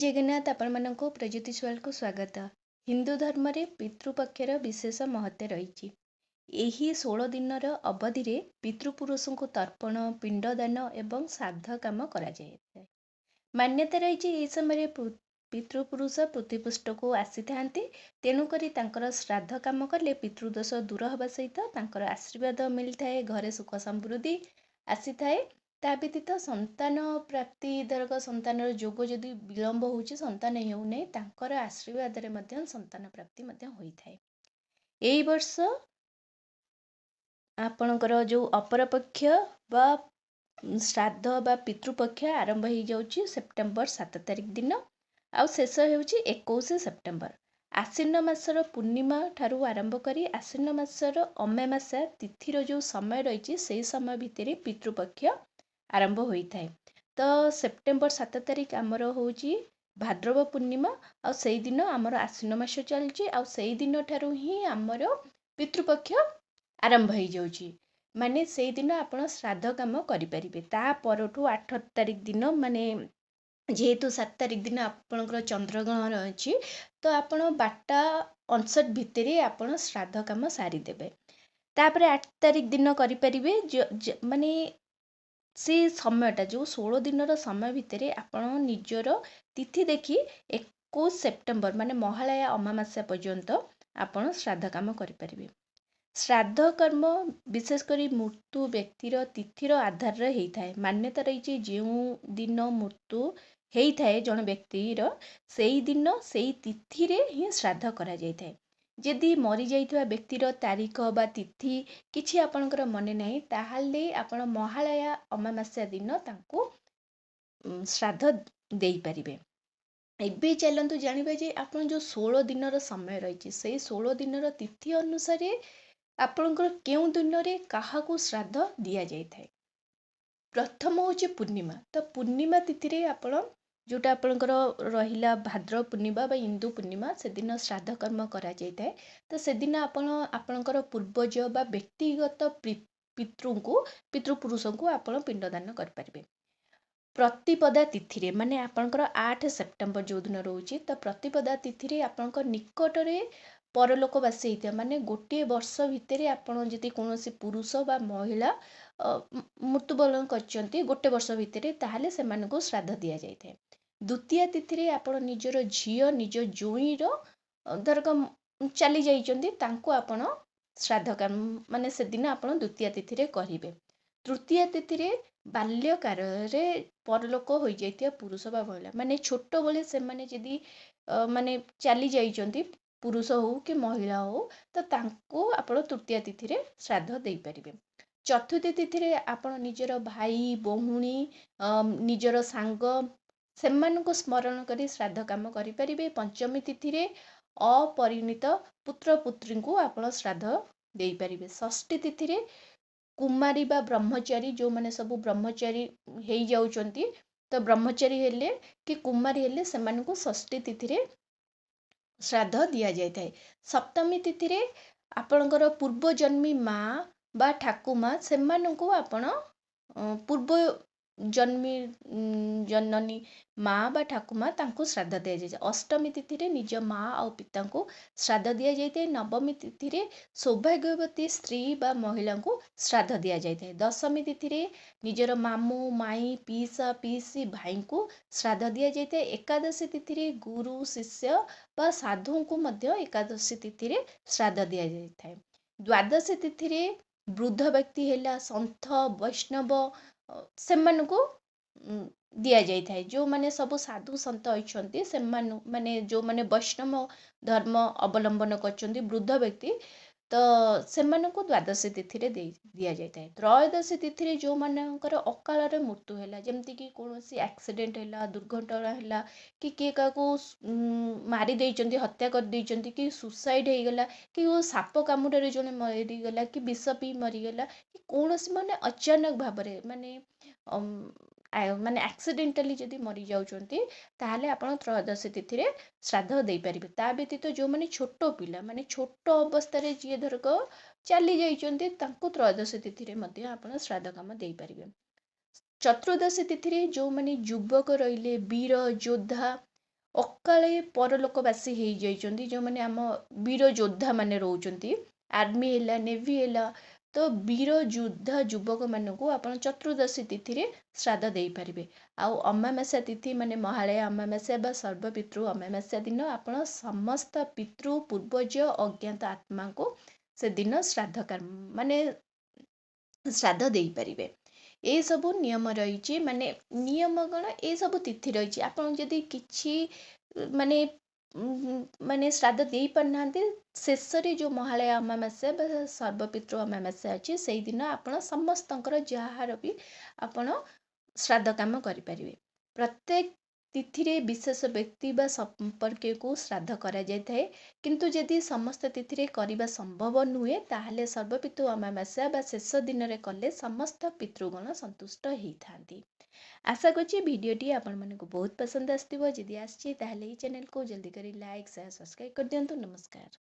ଜଗନ୍ନାଥ ଆପଣମାନଙ୍କୁ ପ୍ରଜ୍ୟୋତି କୁ ସ୍ୱାଗତ। ହିନ୍ଦୁ ଧର୍ମରେ ପିତୃପକ୍ଷର ବିଶେଷ ମହତ୍ତ୍ୱ ରହିଛି। ଏହି 16 ଦିନର ଅବଧିରେ ପିତୃପୁରୁଷଙ୍କୁ ତର୍ପଣ, ପିଣ୍ଡଦାନ ଏବଂ ଶ୍ରାଦ୍ଧ କାମ କରାଯାଇଥାଏ। ମାନ୍ୟତା ରହିଛି ଏହି ସମୟରେ ପିତୃପୁରୁଷ ପୃଥ୍ୱୀପୃଷ୍ଠକୁ ଆସିଥାନ୍ତି। ତେଣୁକରି ତାଙ୍କର ଶ୍ରାଦ୍ଧ କାମ କଲେ ପିତୃଦୋଷ ଦୂର ହେବା ସହିତ ତାଙ୍କର ଆଶୀର୍ବାଦ ମିଳିଥାଏ, ଘରେ ସୁଖ ସମୃଦ୍ଧି ଆସିଥାଏ। ତା ବ୍ୟତୀତ ସନ୍ତାନ ପ୍ରାପ୍ତି, ଧରକ ସନ୍ତାନର ଯୋଗ ଯଦି ବିଳମ୍ବ ହେଉଛି, ସନ୍ତାନ ହେଉନାହିଁ, ତାଙ୍କର ଆଶୀର୍ବାଦରେ ମଧ୍ୟ ସନ୍ତାନ ପ୍ରାପ୍ତି ମଧ୍ୟ ହୋଇଥାଏ। ଏଇ ବର୍ଷ ଆପଣଙ୍କର ଯେଉଁ ଅପରପକ୍ଷ ବା ଶ୍ରାଦ୍ଧ ବା ପିତୃପକ୍ଷ ଆରମ୍ଭ ହେଇଯାଉଛି ସେପ୍ଟେମ୍ବର 7 ତାରିଖ ଦିନ, ଆଉ ଶେଷ ହେଉଛି 21 ସେପ୍ଟେମ୍ବର। ଆଶ୍ୱିନ ମାସର ପୂର୍ଣ୍ଣିମା ଠାରୁ ଆରମ୍ଭ କରି ଆଶ୍ୱିନ ମାସର ଅମାବାସ୍ୟା ତିଥିର ଯେଉଁ ସମୟ ରହିଛି ସେହି ସମୟ ଭିତରେ ପିତୃପକ୍ଷ ଆରମ୍ଭ ହୋଇଥାଏ। ତ ସେପ୍ଟେମ୍ବର 7 ତାରିଖ ଆମର ହେଉଛି ଭାଦ୍ରବ ପୂର୍ଣ୍ଣିମା, ଆଉ ସେଇଦିନ ଆମର ଆଶ୍ୱିନ ମାସ ଚାଲିଛି, ଆଉ ସେଇଦିନ ଠାରୁ ହିଁ ଆମର ପିତୃପକ୍ଷ ଆରମ୍ଭ ହେଇଯାଉଛି। ମାନେ ସେଇଦିନ ଆପଣ ଶ୍ରାଦ୍ଧ କାମ କରିପାରିବେ। ତା ପରଠୁ 8 ତାରିଖ ଦିନ, ମାନେ ଯେହେତୁ 7 ତାରିଖ ଦିନ ଆପଣଙ୍କର ଚନ୍ଦ୍ରଗ୍ରହଣ ଅଛି, ତ ଆପଣ 12:59 ଭିତରେ ଆପଣ ଶ୍ରାଦ୍ଧ କାମ ସାରିଦେବେ। ତାପରେ 8 ତାରିଖ ଦିନ କରିପାରିବେ। ମାନେ ସେ ସମୟଟା ଯେଉଁ 16 ଦିନର ସମୟ ଭିତରେ ଆପଣ ନିଜର ତିଥି ଦେଖି 21 ସେପ୍ଟେମ୍ବର ମାନେ ମହାଳୟା ଅମାବାସ୍ୟା ପର୍ଯ୍ୟନ୍ତ ଆପଣ ଶ୍ରାଦ୍ଧ କାମ କରିପାରିବେ। ଶ୍ରାଦ୍ଧ କର୍ମ ବିଶେଷ କରି ମୃତ୍ୟୁ ବ୍ୟକ୍ତିର ତିଥିର ଆଧାରରେ ହେଇଥାଏ। ମାନ୍ୟତା ରହିଛି ଯେଉଁ ଦିନ ମୃତ୍ୟୁ ହେଇଥାଏ ଜଣେ ବ୍ୟକ୍ତିର, ସେଇ ଦିନ ସେଇ ତିଥିରେ ହିଁ ଶ୍ରାଦ୍ଧ କରାଯାଇଥାଏ। ଯଦି ମରିଯାଇଥିବା ବ୍ୟକ୍ତିର ତାରିଖ ବା ତିଥି କିଛି ଆପଣଙ୍କର ମନେ ନାହିଁ, ତାହେଲେ ଆପଣ ମହାଳୟା ଅମାବାସ୍ୟା ଦିନ ତାଙ୍କୁ ଶ୍ରାଦ୍ଧ ଦେଇପାରିବେ। ଏବେ ଚାଲନ୍ତୁ ଜାଣିବା ଯେ ଆପଣ ଯେଉଁ 16 ଦିନର ସମୟ ରହିଛି, ସେଇ 16 ଦିନର ତିଥି ଅନୁସାରେ ଆପଣଙ୍କର କେଉଁ ଦିନରେ କାହାକୁ ଶ୍ରାଦ୍ଧ ଦିଆଯାଇଥାଏ। ପ୍ରଥମ ହେଉଛି ପୂର୍ଣ୍ଣିମା। ତ ପୂର୍ଣ୍ଣିମା ତିଥିରେ ଆପଣ ଯେଉଁଟା ଆପଣଙ୍କର ରହିଲା ଭାଦ୍ର ପୂର୍ଣ୍ଣିମା ବା ଇନ୍ଦୁ ପୂର୍ଣ୍ଣିମା, ସେଦିନ ଶ୍ରାଦ୍ଧ କର୍ମ କରାଯାଇଥାଏ। ତ ସେଦିନ ଆପଣ ଆପଣଙ୍କର ପୂର୍ବଜ ବା ବ୍ୟକ୍ତିଗତ ପିତୃପୁରୁଷଙ୍କୁ ଆପଣ ପିଣ୍ଡଦାନ କରିପାରିବେ। ପ୍ରତିପଦା ତିଥିରେ, ମାନେ ଆପଣଙ୍କର 8 ସେପ୍ଟେମ୍ବର ଯେଉଁଦିନ ରହୁଛି, ତ ପ୍ରତିପଦା ତିଥିରେ ଆପଣଙ୍କ ନିକଟରେ ପରଲୋକବାସୀ ହେଇଥିବା, ମାନେ ଗୋଟିଏ ବର୍ଷ ଭିତରେ ଆପଣ ଯଦି କୌଣସି ପୁରୁଷ ବା ମହିଳା ମୃତ୍ୟୁବରଣ କରିଛନ୍ତି ଗୋଟେ ବର୍ଷ ଭିତରେ, ତାହେଲେ ସେମାନଙ୍କୁ ଶ୍ରାଦ୍ଧ ଦିଆଯାଇଥାଏ। ଦ୍ୱିତୀୟା ତିଥିରେ ଆପଣ ନିଜର ଝିଅ, ନିଜ ଜ୍ୱଇଁର ଧରକ ଚାଲି ଯାଇଛନ୍ତି, ତାଙ୍କୁ ଆପଣ ଶ୍ରାଦ୍ଧ କାମ ମାନେ ସେଦିନ ଆପଣ ଦ୍ୱିତୀୟା ତିଥିରେ କରିବେ। ତୃତୀୟା ତିଥିରେ ବାଲ୍ୟକାଳରେ ପରଲୋକ ହୋଇଯାଇଥିବା ପୁରୁଷ ବା ମହିଳା, ମାନେ ଛୋଟବେଳେ ସେମାନେ ଯଦି ମାନେ ଚାଲି ଯାଇଛନ୍ତି, ପୁରୁଷ ହଉ କି ମହିଳା ହଉ, ତ ତାଙ୍କୁ ଆପଣ ତୃତୀୟା ତିଥିରେ ଶ୍ରାଦ୍ଧ ଦେଇପାରିବେ। ଚତୁର୍ଥ ତିଥିରେ ଆପଣ ନିଜର ଭାଇ, ଭଉଣୀ, ନିଜର ସାଙ୍ଗ, ସେମାନଙ୍କୁ ସ୍ମରଣ କରି ଶ୍ରାଦ୍ଧ କାମ କରିପାରିବେ। ପଞ୍ଚମୀ ତିଥିରେ ଅପରିଣୀତ ପୁତ୍ର ପୁତ୍ରୀଙ୍କୁ ଆପଣ ଶ୍ରାଦ୍ଧ ଦେଇପାରିବେ। ଷଷ୍ଠୀ ତିଥିରେ କୁମାରୀ ବା ବ୍ରହ୍ମଚାରୀ, ଯେଉଁମାନେ ସବୁ ବ୍ରହ୍ମଚାରୀ ହେଇଯାଉଛନ୍ତି, ତ ବ୍ରହ୍ମଚାରୀ ହେଲେ କି କୁମାରୀ ହେଲେ ସେମାନଙ୍କୁ ଷଷ୍ଠୀ ତିଥିରେ ଶ୍ରାଦ୍ଧ ଦିଆଯାଇଥାଏ। ସପ୍ତମୀ ତିଥିରେ ଆପଣଙ୍କର ପୂର୍ବଜନ୍ମୀ ମା ବା ଠାକୁମା, ସେମାନଙ୍କୁ ଆପଣ ପୂର୍ବ ଜନନୀ ମା ବା ଠାକୁମା, ତାଙ୍କୁ ଶ୍ରାଦ୍ଧ ଦିଆଯାଇଥାଏ। ଅଷ୍ଟମୀ ତିଥିରେ ନିଜ ମା ଆଉ ପିତାଙ୍କୁ ଶ୍ରାଦ୍ଧ ଦିଆଯାଇଥାଏ। ନବମୀ ତିଥିରେ ସୌଭାଗ୍ୟବତୀ ସ୍ତ୍ରୀ ବା ମହିଳାଙ୍କୁ ଶ୍ରାଦ୍ଧ ଦିଆଯାଇଥାଏ। ଦଶମୀ ତିଥିରେ ନିଜର ମାମୁଁ, ମାଇଁ, ପିଇସା, ପିଇସି, ଭାଇଙ୍କୁ ଶ୍ରାଦ୍ଧ ଦିଆଯାଇଥାଏ। ଏକାଦଶୀ ତିଥିରେ ଗୁରୁ, ଶିଷ୍ୟ ବା ସାଧୁଙ୍କୁ ମଧ୍ୟ ଏକାଦଶୀ ତିଥିରେ ଶ୍ରାଦ୍ଧ ଦିଆଯାଇଥାଏ। ଦ୍ୱାଦଶୀ ତିଥିରେ ବୃଦ୍ଧ ବ୍ୟକ୍ତି ହେଲା ସନ୍ଥ, ବୈଷ୍ଣବ, ସେମାନଙ୍କୁ ଦିଆଯାଇଥାଏ। ଯେଉଁମାନେ ସବୁ ସାଧୁ ସନ୍ଥ ଅଛନ୍ତି, ସେମାନଙ୍କୁ, ମାନେ ଯେଉଁମାନେ ବୈଷ୍ଣବ ଧର୍ମ ଅବଲମ୍ବନ କରିଛନ୍ତି, ବୃଦ୍ଧ ବ୍ୟକ୍ତି, ତ ସେମାନଙ୍କୁ ଦ୍ୱାଦଶୀ ତିଥିରେ ଦିଆଯାଇଥାଏ। ତ୍ରୟୋଦଶୀ ତିଥିରେ ଯେଉଁମାନଙ୍କର ଅକାଳରେ ମୃତ୍ୟୁ ହେଲା, ଯେମିତିକି କୌଣସି ଆକ୍ସିଡେଣ୍ଟ ହେଲା, ଦୁର୍ଘଟଣା ହେଲା, କି କିଏ କାହାକୁ ମାରି ଦେଇଛନ୍ତି, ହତ୍ୟା କରିଦେଇଛନ୍ତି, କି ସୁସାଇଡ୍ ହେଇଗଲା, କି ସାପ କାମୁଡ଼ାରେ ଜଣେ ମରିଗଲା, କି ବିଷ ପିଇ ମରିଗଲା, କି କୌଣସି ମାନେ ଅଚାନକ ଭାବରେ ମାନେ ଆକ୍ସିଡେଣ୍ଟାଲି ଯଦି ମରିଯାଉଛନ୍ତି, ତାହେଲେ ଆପଣ ତ୍ରୟୋଦଶୀ ତିଥିରେ ଶ୍ରାଦ୍ଧ ଦେଇପାରିବେ। ତା ବ୍ୟତୀତ ଯେଉଁମାନେ ଛୋଟ ପିଲା, ମାନେ ଛୋଟ ଅବସ୍ଥାରେ ଯିଏ ଧରକ ଚାଲି ଯାଇଛନ୍ତି, ତାଙ୍କୁ ତ୍ରୟୋଦଶୀ ତିଥିରେ ମଧ୍ୟ ଆପଣ ଶ୍ରାଦ୍ଧ କାମ ଦେଇପାରିବେ। ଚତୁର୍ଦ୍ଦଶୀ ତିଥିରେ ଯେଉଁମାନେ ଯୁବକ ରହିଲେ, ବୀର ଯୋଦ୍ଧା, ଅକାଳେ ପରଲୋକବାସୀ ହେଇଯାଇଛନ୍ତି, ଯେଉଁମାନେ ଆମ ବୀର ଯୋଦ୍ଧାମାନେ ରହୁଛନ୍ତି, ଆର୍ମି ହେଲା, ନେଭି ହେଲା, ତ ବୀର ଯୋଦ୍ଧା ଯୁବକମାନଙ୍କୁ ଆପଣ ଚତୁର୍ଦ୍ଦଶୀ ତିଥିରେ ଶ୍ରାଦ୍ଧ ଦେଇପାରିବେ। ଆଉ ଅମାବାସ୍ୟା ତିଥି ମାନେ ମହାଳୟା ଅମାବାସ୍ୟା ବା ସର୍ବପିତୃ ଅମାବାସ୍ୟା ଦିନ ଆପଣ ସମସ୍ତ ପିତୃ ପୂର୍ବଜ ଅଜ୍ଞାତ ଆତ୍ମାଙ୍କୁ ସେଦିନ ମାନେ ଶ୍ରାଦ୍ଧ ଦେଇପାରିବେ। ଏସବୁ ନିୟମ ରହିଛି, ମାନେ ନିୟମ କ'ଣ, ଏସବୁ ତିଥି ରହିଛି। ଆପଣ ଯଦି କିଛି ମାନେ ମାନେ ଶ୍ରାଦ୍ଧ ଦେଇପାରୁନାହାନ୍ତି, ଶେଷରେ ଯେଉଁ ମହାଳୟା ଅମାବାସ୍ୟା ବା ସର୍ବପିତୃ ଅମାବାସ୍ୟା ଅଛି, ସେଇଦିନ ଆପଣ ସମସ୍ତଙ୍କର ଯାହାର ବି ଆପଣ ଶ୍ରାଦ୍ଧ କାମ କରିପାରିବେ। ପ୍ରତ୍ୟେକ ତିଥିରେ ବିଶେଷ ବ୍ୟକ୍ତି ବା ସମ୍ପର୍କୀୟକୁ ଶ୍ରାଦ୍ଧ କରାଯାଇଥାଏ। କିନ୍ତୁ ଯଦି ସମସ୍ତ ତିଥିରେ କରିବା ସମ୍ଭବ ନୁହେଁ, ତାହେଲେ ସର୍ବପିତୃ ଅମାବାସ୍ୟା ବା ଶେଷ ଦିନରେ କଲେ ସମସ୍ତ ପିତୃଗଣ ସନ୍ତୁଷ୍ଟ ହେଇଥାନ୍ତି। ଆଶା କରୁଛି ଭିଡ଼ିଓଟି ଆପଣମାନଙ୍କୁ ବହୁତ ପସନ୍ଦ ଆସିଥିବ। ଯଦି ଆସିଛି ତାହେଲେ ଏହି ଚ୍ୟାନେଲକୁ ଜଲ୍ଦି କରି ଲାଇକ୍, ସେୟାର, ସବସ୍କ୍ରାଇବ୍ କରିଦିଅନ୍ତୁ। ନମସ୍କାର।